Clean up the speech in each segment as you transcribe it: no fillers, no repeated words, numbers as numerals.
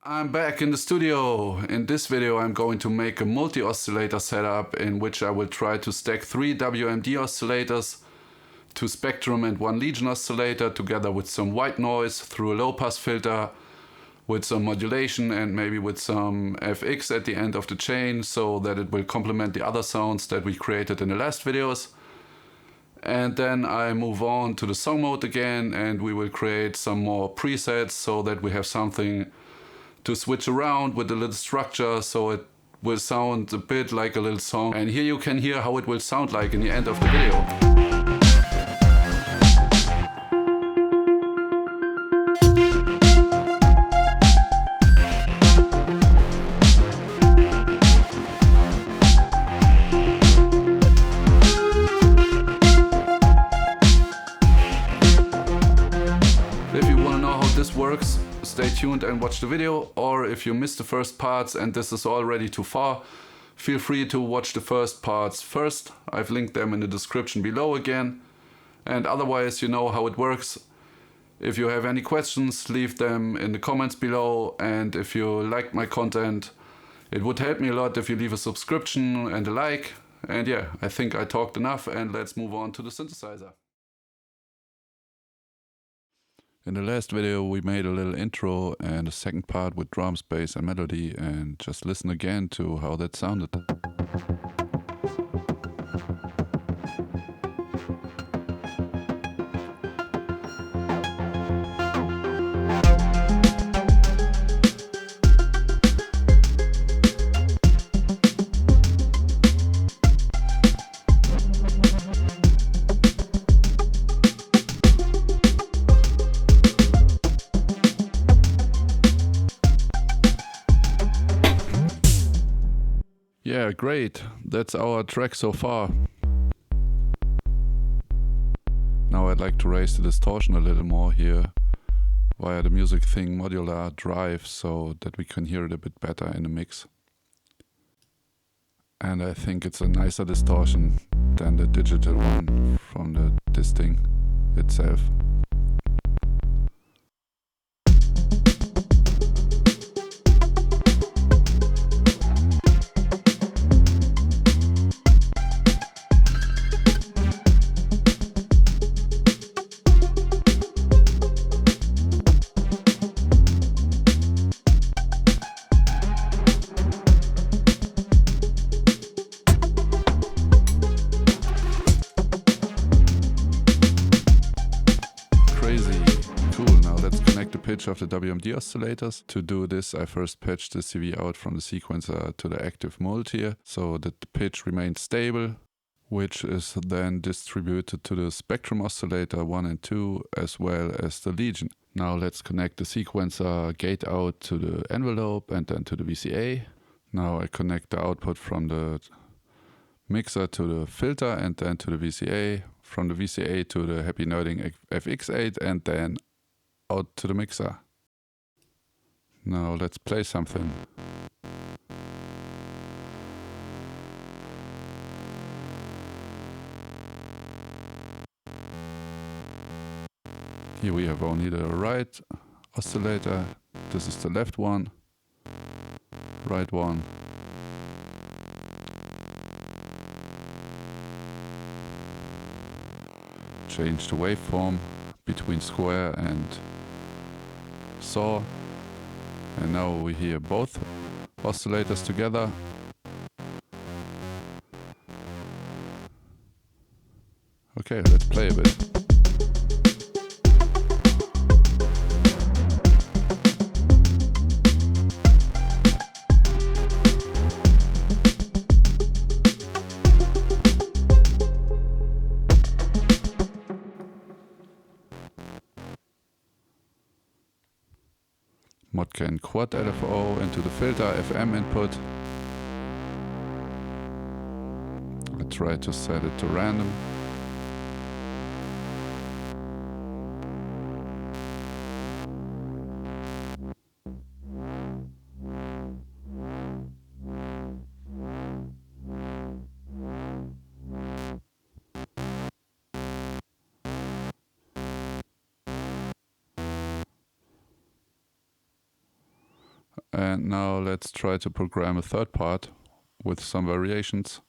I'm back in the studio. In this video I'm going to make a multi-oscillator setup in which I will try to stack 3 WMD oscillators, 2 spectrum and 1 Legion oscillator together with some white noise through a low pass filter with some modulation and maybe with some FX at the end of the chain so that it will complement the other sounds that we created in the last videos. And then I move on to the song mode again and we will create some more presets so that we have something to switch around with a little structure so it will sound a bit like a little song. And here you can hear how it will sound like in the end of the video. If you want to know how this works, stay tuned and watch the video, or if you missed the first parts and this is already too far, feel free to watch the first parts first. I've linked them in the description below again, and otherwise you know how it works. If you have any questions, leave them in the comments below, and if you liked my content, it would help me a lot if you leave a subscription and a like. And yeah, I think I talked enough and let's move on to the synthesizer. In the last video we made a little intro and a second part with drums, bass and melody, and just listen again to how that sounded. Yeah, great. That's our track so far. Now I'd like to raise the distortion a little more here via the music thing Modular drive so that we can hear it a bit better in the mix. And I think it's a nicer distortion than the digital one from this thing itself. Pitch of the WMD oscillators. To do this, I first patched the CV out from the sequencer to the active mode here so that the pitch remains stable, which is then distributed to the spectrum oscillator 1 and 2 as well as the Legion. Now let's connect the sequencer gate out to the envelope and then to the VCA. Now I connect the output from the mixer to the filter and then to the VCA, from the VCA to the Happy Nerding FX8 and then out to the mixer. Now let's play something. Here we have only the right oscillator. This is the left one, right one. Change the waveform between square and saw, and now we hear both oscillators together. Okay, let's play a bit. Modcan Quad Lfo into the filter FM input. I try to set it to random. And now let's try to program a third part with some variations.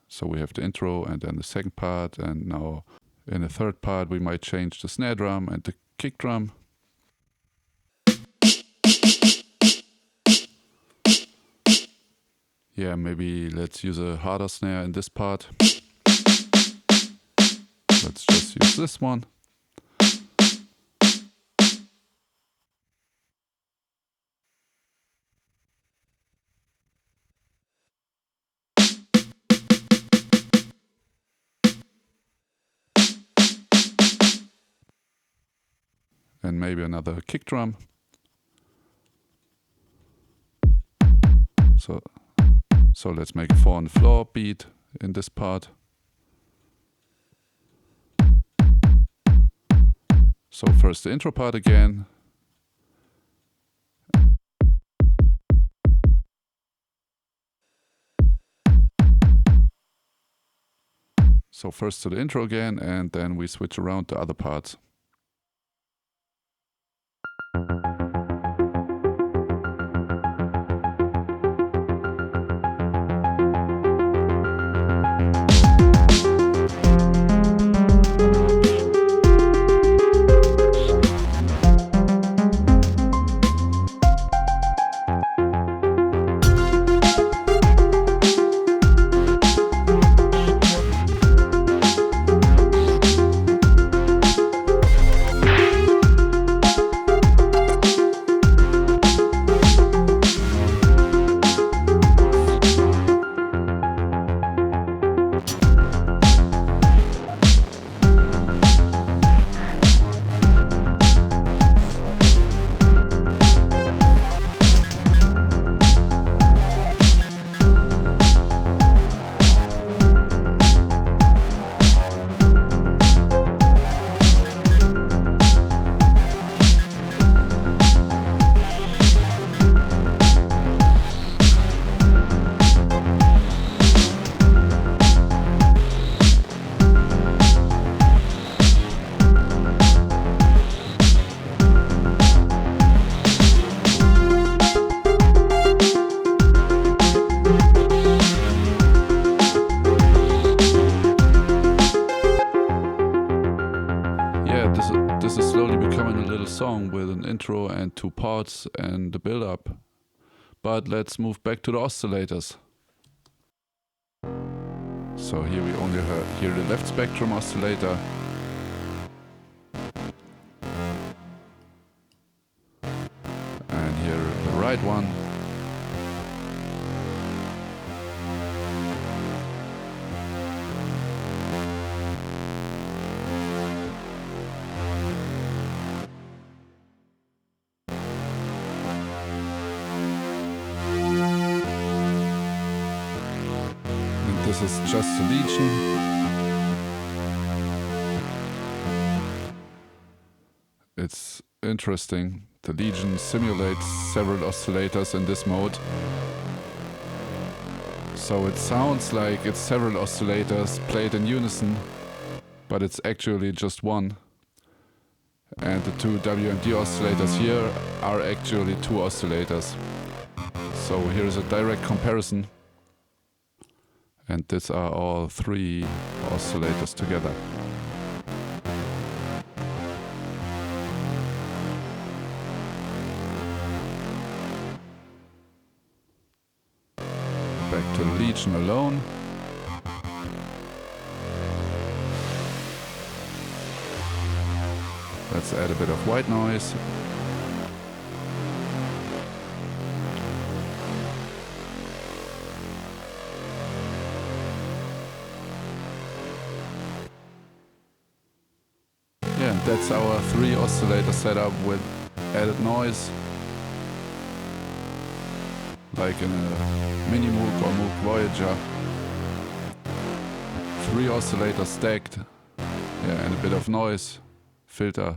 So we have the intro and then the second part, and now in the third part we might change the snare drum and the kick drum. Yeah, maybe let's use a harder snare in this part. Let's just use this one. And maybe another kick drum. So let's make a 4 on the floor beat in this part. So first the intro part again. So first to the intro again, and then we switch around the other parts. This is slowly becoming a little song with an intro and 2 parts and the build-up. But let's move back to the oscillators. So here we only hear the left spectrum oscillator. And here the right one. This is just a Legion. It's interesting. The Legion simulates several oscillators in this mode. So it sounds like it's several oscillators played in unison, but it's actually just one. And the 2 WMD oscillators here are actually 2 oscillators. So here's a direct comparison. And these are all 3 oscillators together. Back to the Legion alone. Let's add a bit of white noise. Yeah, and that's our 3 oscillator setup with added noise. Like in a Mini Moog or Moog Voyager. 3 oscillators stacked. Yeah, and a bit of noise. Filter.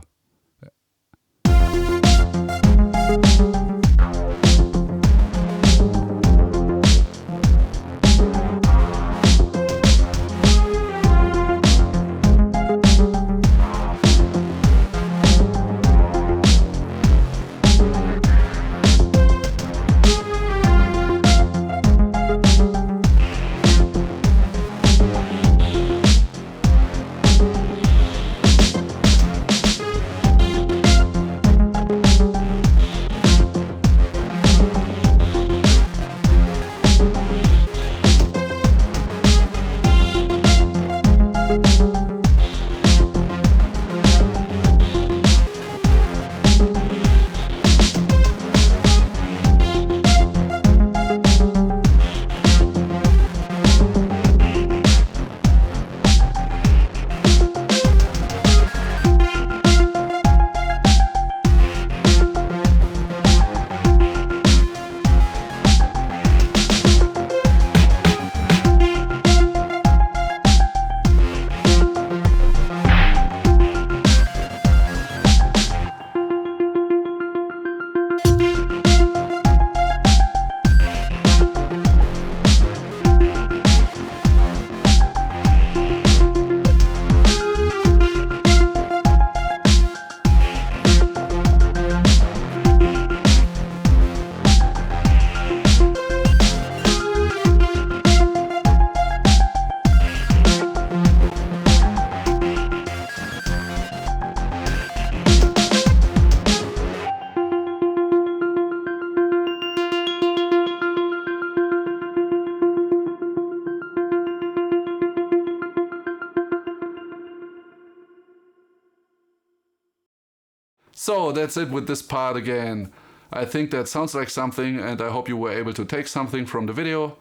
So that's it with this part again. I think that sounds like something, and I hope you were able to take something from the video.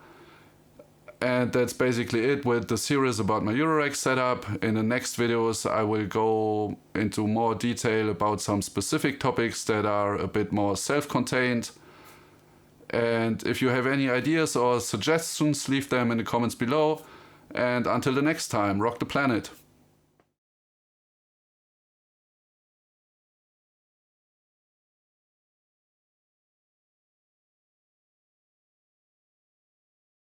And that's basically it with the series about my Eurorack setup. In the next videos I will go into more detail about some specific topics that are a bit more self-contained. And if you have any ideas or suggestions, leave them in the comments below. And until the next time, rock the planet.